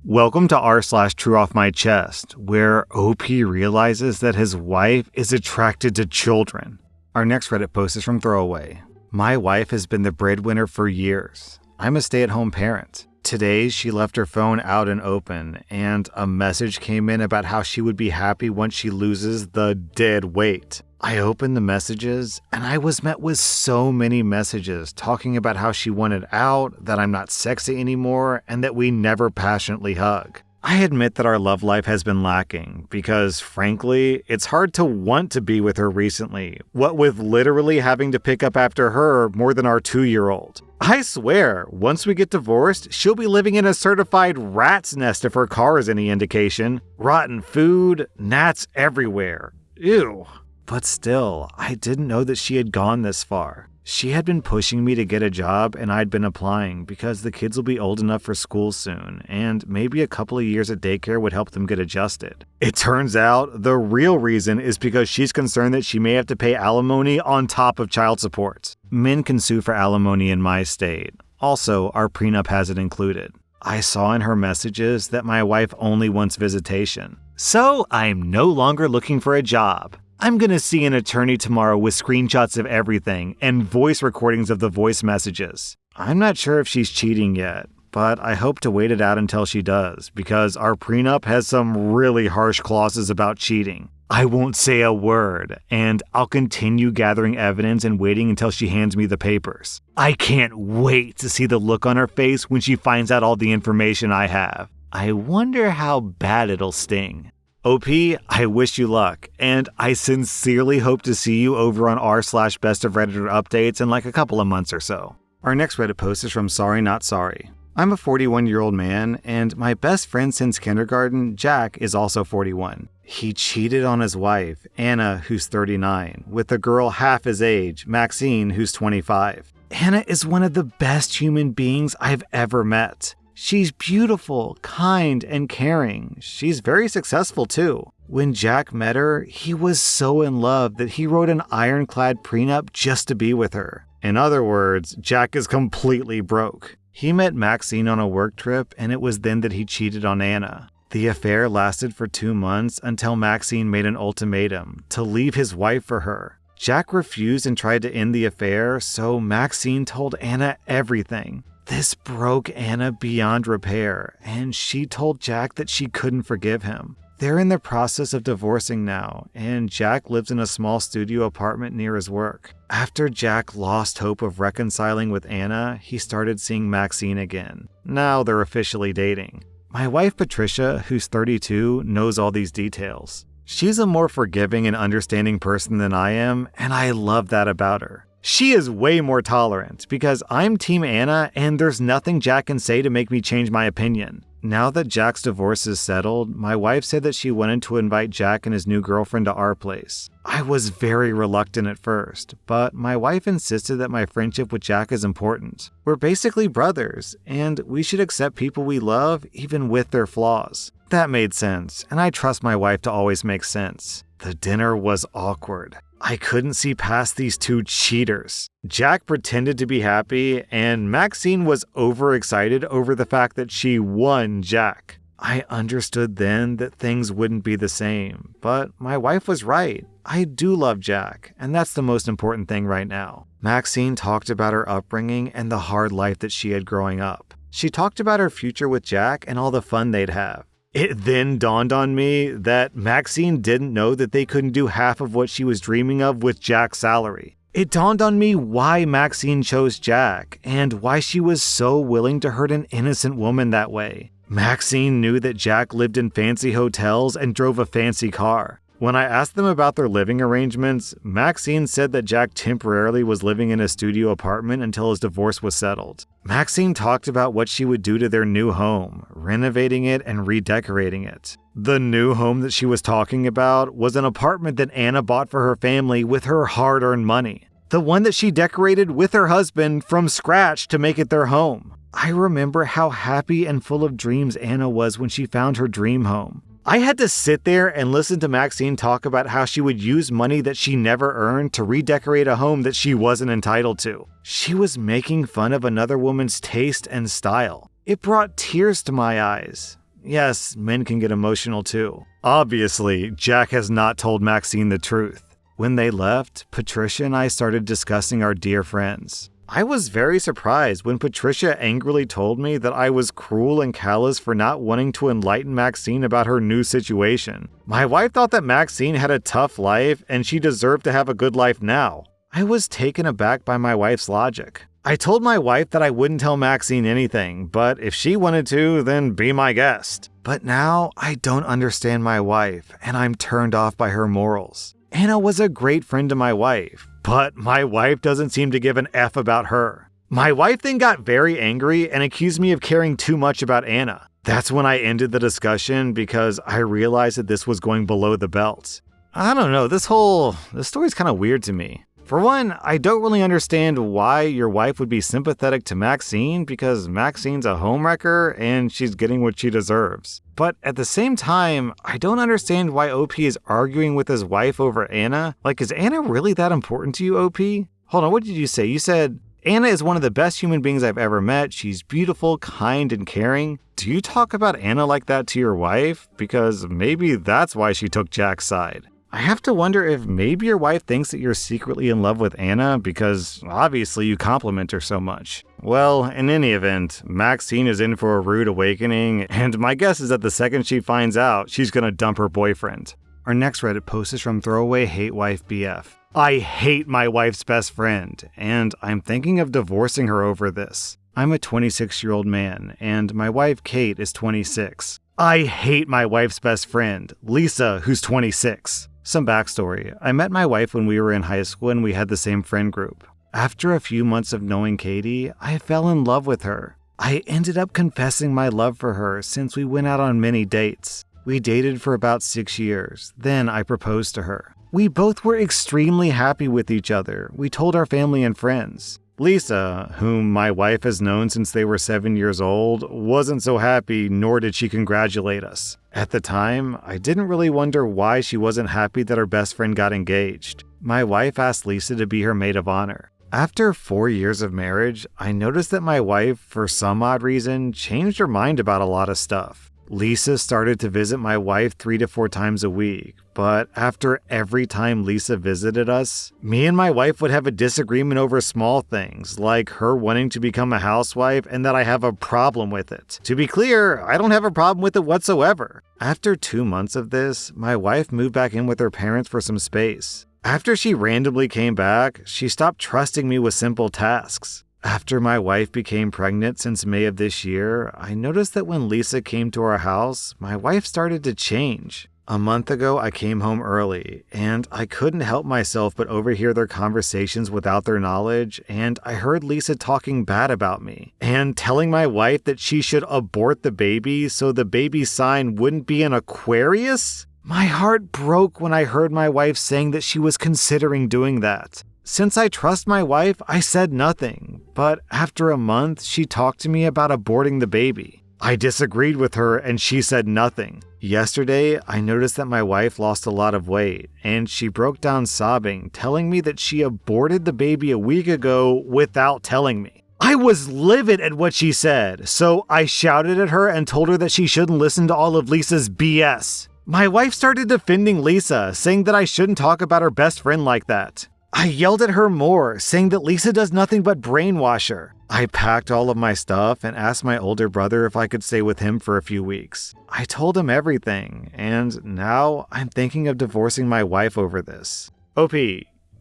Welcome to r/slash Trueoffmychest, where OP realizes that his wife is attracted to children. Our next Reddit post is from Throwaway. My wife has been the breadwinner for years. I'm a stay-at-home parent. Today, she left her phone out and open, and a message came in about how she would be happy once she loses the dead weight. I opened the messages, and I was met with so many messages talking about how she wanted out, that I'm not sexy anymore, and that we never passionately hug. I admit that our love life has been lacking because, frankly, it's hard to want to be with her recently, what with literally having to pick up after her more than our 2-year-old. I swear, once we get divorced, she'll be living in a certified rat's nest if her car is any indication. Rotten food, gnats everywhere. Ew. But still, I didn't know that she had gone this far. She had been pushing me to get a job and I'd been applying because the kids will be old enough for school soon, and maybe a couple of years at daycare would help them get adjusted. It turns out the real reason is because she's concerned that she may have to pay alimony on top of child support. Men can sue for alimony in my state. Also, our prenup has it included. I saw in her messages that my wife only wants visitation. So I'm no longer looking for a job. I'm gonna see an attorney tomorrow with screenshots of everything and voice recordings of the voice messages. I'm not sure if she's cheating yet, but I hope to wait it out until she does, because our prenup has some really harsh clauses about cheating. I won't say a word, and I'll continue gathering evidence and waiting until she hands me the papers. I can't wait to see the look on her face when she finds out all the information I have. I wonder how bad it'll sting. OP, I wish you luck, and I sincerely hope to see you over on r/slash best of Redditor updates in like a couple of months or so. Our next Reddit post is from Sorry Not Sorry. I'm a 41-year-old man, and my best friend since kindergarten, Jack, is also 41. He cheated on his wife, Anna, who's 39, with a girl half his age, Maxine, who's 25. Anna is one of the best human beings I've ever met. She's beautiful, kind, and caring. She's very successful, too. When Jack met her, he was so in love that he wrote an ironclad prenup just to be with her. In other words, Jack is completely broke. He met Maxine on a work trip, and it was then that he cheated on Anna. The affair lasted for 2 months until Maxine made an ultimatum to leave his wife for her. Jack refused and tried to end the affair, so Maxine told Anna everything. This broke Anna beyond repair, and she told Jack that she couldn't forgive him. They're in the process of divorcing now, and Jack lives in a small studio apartment near his work. After Jack lost hope of reconciling with Anna, he started seeing Maxine again. Now they're officially dating. My wife Patricia, who's 32, knows all these details. She's a more forgiving and understanding person than I am, and I love that about her. She is way more tolerant because I'm Team Anna and there's nothing Jack can say to make me change my opinion. Now that Jack's divorce is settled, my wife said that she wanted to invite Jack and his new girlfriend to our place. I was very reluctant at first, but my wife insisted that my friendship with Jack is important. We're basically brothers, and we should accept people we love even with their flaws. That made sense, and I trust my wife to always make sense. The dinner was awkward. I couldn't see past these two cheaters. Jack pretended to be happy, and Maxine was overexcited over the fact that she won Jack. I understood then that things wouldn't be the same, but my wife was right. I do love Jack, and that's the most important thing right now. Maxine talked about her upbringing and the hard life that she had growing up. She talked about her future with Jack and all the fun they'd have. It then dawned on me that Maxine didn't know that they couldn't do half of what she was dreaming of with Jack's salary. It dawned on me why Maxine chose Jack and why she was so willing to hurt an innocent woman that way. Maxine knew that Jack lived in fancy hotels and drove a fancy car. When I asked them about their living arrangements, Maxine said that Jack temporarily was living in a studio apartment until his divorce was settled. Maxine talked about what she would do to their new home, renovating it and redecorating it. The new home that she was talking about was an apartment that Anna bought for her family with her hard-earned money. The one that she decorated with her husband from scratch to make it their home. I remember how happy and full of dreams Anna was when she found her dream home. I had to sit there and listen to Maxine talk about how she would use money that she never earned to redecorate a home that she wasn't entitled to. She was making fun of another woman's taste and style. It brought tears to my eyes. yes, men can get emotional too. Obviously, Jack has not told Maxine the truth. When they left, Patricia and I started discussing our dear friends. I was very surprised when Patricia angrily told me that I was cruel and callous for not wanting to enlighten Maxine about her new situation. My wife thought that Maxine had a tough life and she deserved to have a good life now. I was taken aback by my wife's logic. I told my wife that I wouldn't tell Maxine anything, but if she wanted to, then be my guest. But now I don't understand my wife, and I'm turned off by her morals. Anna was a great friend to my wife, but my wife doesn't seem to give an F about her. My wife then got very angry and accused me of caring too much about Anna. That's when I ended the discussion because I realized that this was going below the belt. I don't know, this story's kind of weird to me. For one, I don't really understand why your wife would be sympathetic to Maxine because Maxine's a homewrecker and she's getting what she deserves. But at the same time, I don't understand why OP is arguing with his wife over Anna. Like, is Anna really that important to you, OP? Hold on, what did you say? You said, Anna is one of the best human beings I've ever met. She's beautiful, kind, and caring. Do you talk about Anna like that to your wife? Because maybe that's why she took Jack's side. I have to wonder if maybe your wife thinks that you're secretly in love with Anna because obviously you compliment her so much. Well, in any event, Maxine is in for a rude awakening, and my guess is that the second she finds out, she's gonna dump her boyfriend. Our next Reddit post is from Throwaway Hate Wife BF. I hate my wife's best friend, and I'm thinking of divorcing her over this. I'm a 26-year-old man, and my wife Kate is 26. I hate my wife's best friend, Lisa, who's 26. Some backstory. I met my wife when we were in high school and we had the same friend group. After a few months of knowing Katie, I fell in love with her. I ended up confessing my love for her since we went out on many dates. We dated for about 6 years. Then I proposed to her. We both were extremely happy with each other. We told our family and friends. Lisa, whom my wife has known since they were 7 years old, wasn't so happy, nor did she congratulate us. At the time, I didn't really wonder why she wasn't happy that her best friend got engaged. My wife asked Lisa to be her maid of honor. After 4 years of marriage, I noticed that my wife, for some odd reason, changed her mind about a lot of stuff. Lisa started to visit my wife 3 to 4 times a week, but after every time Lisa visited us, me and my wife would have a disagreement over small things, like her wanting to become a housewife and that I have a problem with it. To be clear, I don't have a problem with it whatsoever. After 2 months of this, my wife moved back in with her parents for some space. After she randomly came back, she stopped trusting me with simple tasks. After my wife became pregnant since May of this year, I noticed that when Lisa came to our house, my wife started to change. A month ago, I came home early, and I couldn't help myself but overhear their conversations without their knowledge, and I heard Lisa talking bad about me, and telling my wife that she should abort the baby so the baby sign wouldn't be an Aquarius? My heart broke when I heard my wife saying that she was considering doing that. Since I trust my wife, I said nothing, but after a month, she talked to me about aborting the baby. I disagreed with her and she said nothing. Yesterday, I noticed that my wife lost a lot of weight, and she broke down sobbing, telling me that she aborted the baby a week ago without telling me. I was livid at what she said, so I shouted at her and told her that she shouldn't listen to all of Lisa's BS. My wife started defending Lisa, saying that I shouldn't talk about her best friend like that. I yelled at her more, saying that Lisa does nothing but brainwash her. I packed all of my stuff and asked my older brother if I could stay with him for a few weeks. I told him everything, and now I'm thinking of divorcing my wife over this. OP,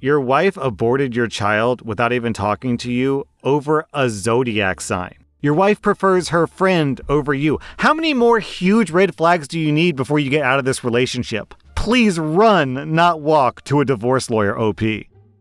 your wife aborted your child without even talking to you over a zodiac sign. Your wife prefers her friend over you. How many more huge red flags do you need before you get out of this relationship? Please run, not walk, to a divorce lawyer, OP.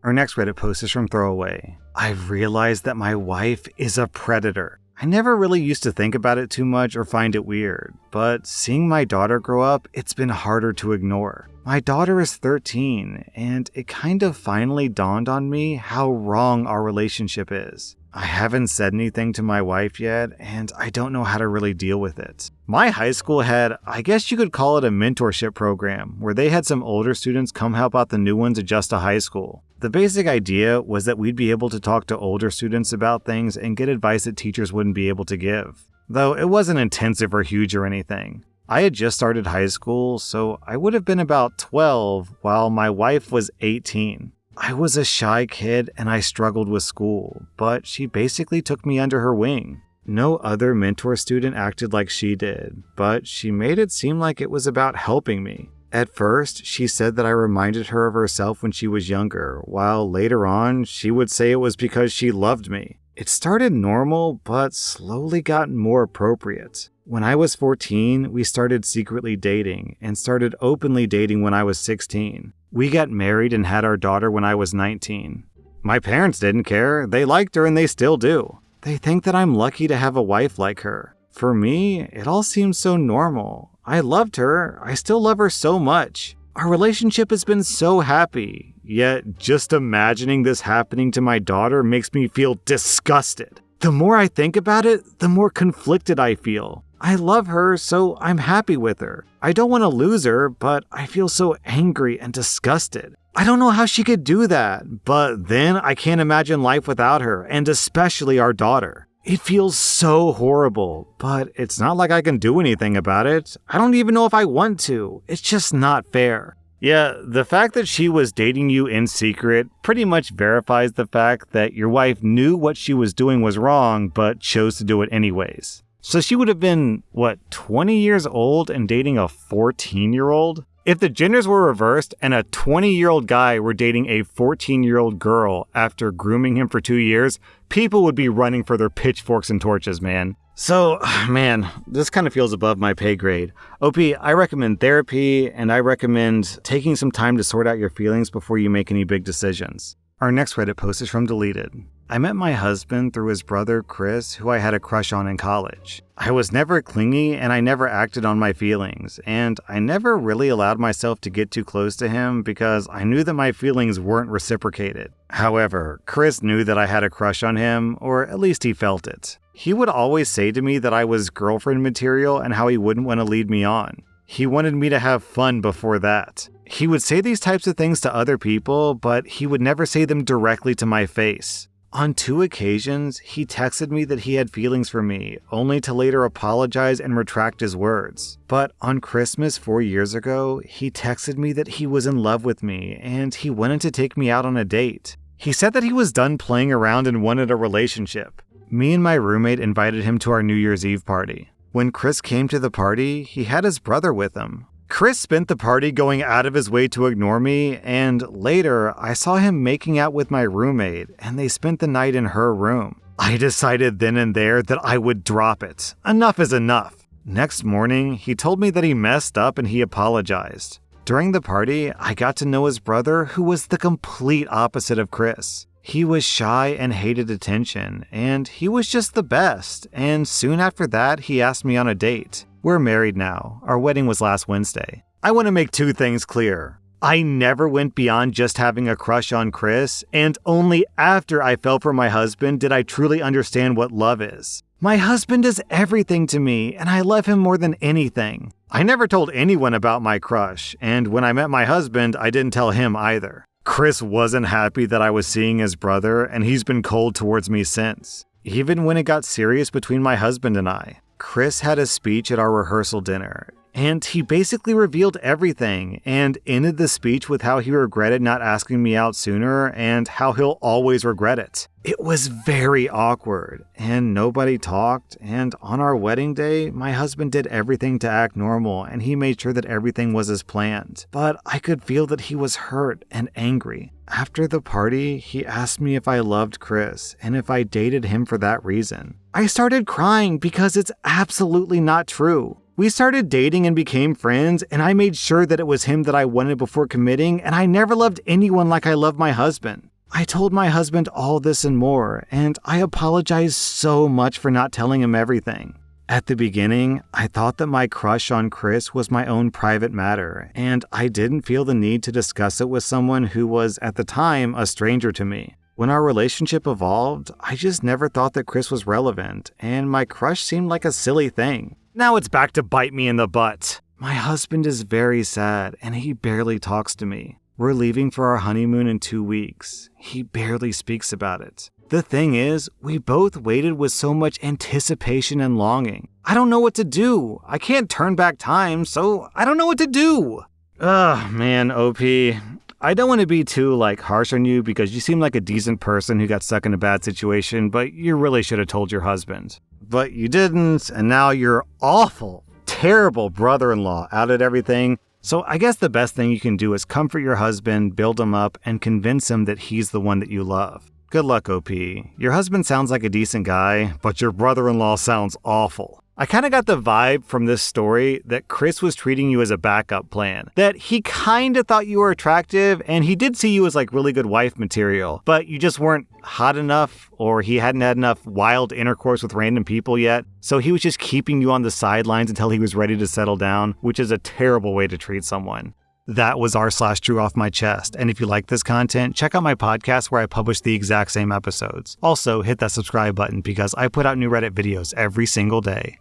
Our next Reddit post is from Throwaway. I've realized that my wife is a predator. I never really used to think about it too much or find it weird, but seeing my daughter grow up, it's been harder to ignore. My daughter is 13, and it kind of finally dawned on me how wrong our relationship is. I haven't said anything to my wife yet, and I don't know how to really deal with it. My high school had, I guess you could call it a mentorship program, where they had some older students come help out the new ones adjust to high school. The basic idea was that we'd be able to talk to older students about things and get advice that teachers wouldn't be able to give. though it wasn't intensive or huge or anything. I had just started high school, so I would have been about 12 while my wife was 18. I was a shy kid and I struggled with school, but she basically took me under her wing. No other mentor student acted like she did, but she made it seem like it was about helping me. At first, she said that I reminded her of herself when she was younger, while later on, she would say it was because she loved me. It started normal, but slowly got more appropriate. When I was 14, we started secretly dating, and started openly dating when I was 16. We got married and had our daughter when I was 19. My parents didn't care. They liked her and they still do. They think that I'm lucky to have a wife like her. For me, it all seems so normal. I loved her. I still love her so much. Our relationship has been so happy. Yet, just imagining this happening to my daughter makes me feel disgusted. The more I think about it, the more conflicted I feel. I love her, so I'm happy with her. I don't want to lose her, but I feel so angry and disgusted. I don't know how she could do that, but then I can't imagine life without her, and especially our daughter. It feels so horrible, but it's not like I can do anything about it. I don't even know if I want to. It's just not fair. Yeah, the fact that she was dating you in secret pretty much verifies the fact that your wife knew what she was doing was wrong, but chose to do it anyways. So she would have been, 20 years old and dating a 14-year-old? If the genders were reversed and a 20-year-old guy were dating a 14-year-old girl after grooming him for 2 years, people would be running for their pitchforks and torches, man. So, man, this kind of feels above my pay grade. OP, I recommend therapy, and I recommend taking some time to sort out your feelings before you make any big decisions. Our next Reddit post is from Deleted. I met my husband through his brother, Chris, who I had a crush on in college. I was never clingy and I never acted on my feelings, and I never really allowed myself to get too close to him because I knew that my feelings weren't reciprocated. However, Chris knew that I had a crush on him, or at least he felt it. He would always say to me that I was girlfriend material and how he wouldn't want to lead me on. He wanted me to have fun before that. He would say these types of things to other people, but he would never say them directly to my face. On 2 occasions, he texted me that he had feelings for me, only to later apologize and retract his words. But on Christmas 4 years ago, he texted me that he was in love with me and he wanted to take me out on a date. He said that he was done playing around and wanted a relationship. Me and my roommate invited him to our New Year's Eve party. When Chris came to the party, he had his brother with him. Chris spent the party going out of his way to ignore me, and later I saw him making out with my roommate, and they spent the night in her room. I decided then and there that I would drop it. Enough is enough. Next morning, he told me that he messed up and he apologized. During the party, I got to know his brother, who was the complete opposite of Chris. He was shy and hated attention, and he was just the best, and soon after that, he asked me on a date. We're married now. Our wedding was last Wednesday. I want to make 2 things clear. I never went beyond just having a crush on Chris, and only after I fell for my husband did I truly understand what love is. My husband is everything to me, and I love him more than anything. I never told anyone about my crush, and when I met my husband, I didn't tell him either. Chris wasn't happy that I was seeing his brother, and he's been cold towards me since. Even when it got serious between my husband and I. Chris had a speech at our rehearsal dinner, and he basically revealed everything and ended the speech with how he regretted not asking me out sooner and how he'll always regret it. It was very awkward, and nobody talked, and on our wedding day, my husband did everything to act normal, and he made sure that everything was as planned. But I could feel that he was hurt and angry. After the party, he asked me if I loved Chris, and if I dated him for that reason. I started crying because it's absolutely not true. We started dating and became friends, and I made sure that it was him that I wanted before committing, and I never loved anyone like I love my husband. I told my husband all this and more, and I apologize so much for not telling him everything. At the beginning, I thought that my crush on Chris was my own private matter, and I didn't feel the need to discuss it with someone who was, at the time, a stranger to me. When our relationship evolved, I just never thought that Chris was relevant, and my crush seemed like a silly thing. Now it's back to bite me in the butt. My husband is very sad, and he barely talks to me. We're leaving for our honeymoon in 2 weeks. He barely speaks about it. The thing is, we both waited with so much anticipation and longing. I don't know what to do. I can't turn back time, so I don't know what to do. Ugh, man, OP. I don't want to be too, harsh on you because you seem like a decent person who got stuck in a bad situation, but you really should have told your husband. But you didn't, and now your awful, terrible brother-in-law out at everything. So I guess the best thing you can do is comfort your husband, build him up, and convince him that he's the one that you love. Good luck, OP. Your husband sounds like a decent guy, but your brother-in-law sounds awful. I kind of got the vibe from this story that Chris was treating you as a backup plan, that he kind of thought you were attractive and he did see you as really good wife material, but you just weren't hot enough or he hadn't had enough wild intercourse with random people yet. So he was just keeping you on the sidelines until he was ready to settle down, which is a terrible way to treat someone. That was r/TrueOffMychest. And if you like this content, check out my podcast where I publish the exact same episodes. Also, hit that subscribe button because I put out new Reddit videos every single day.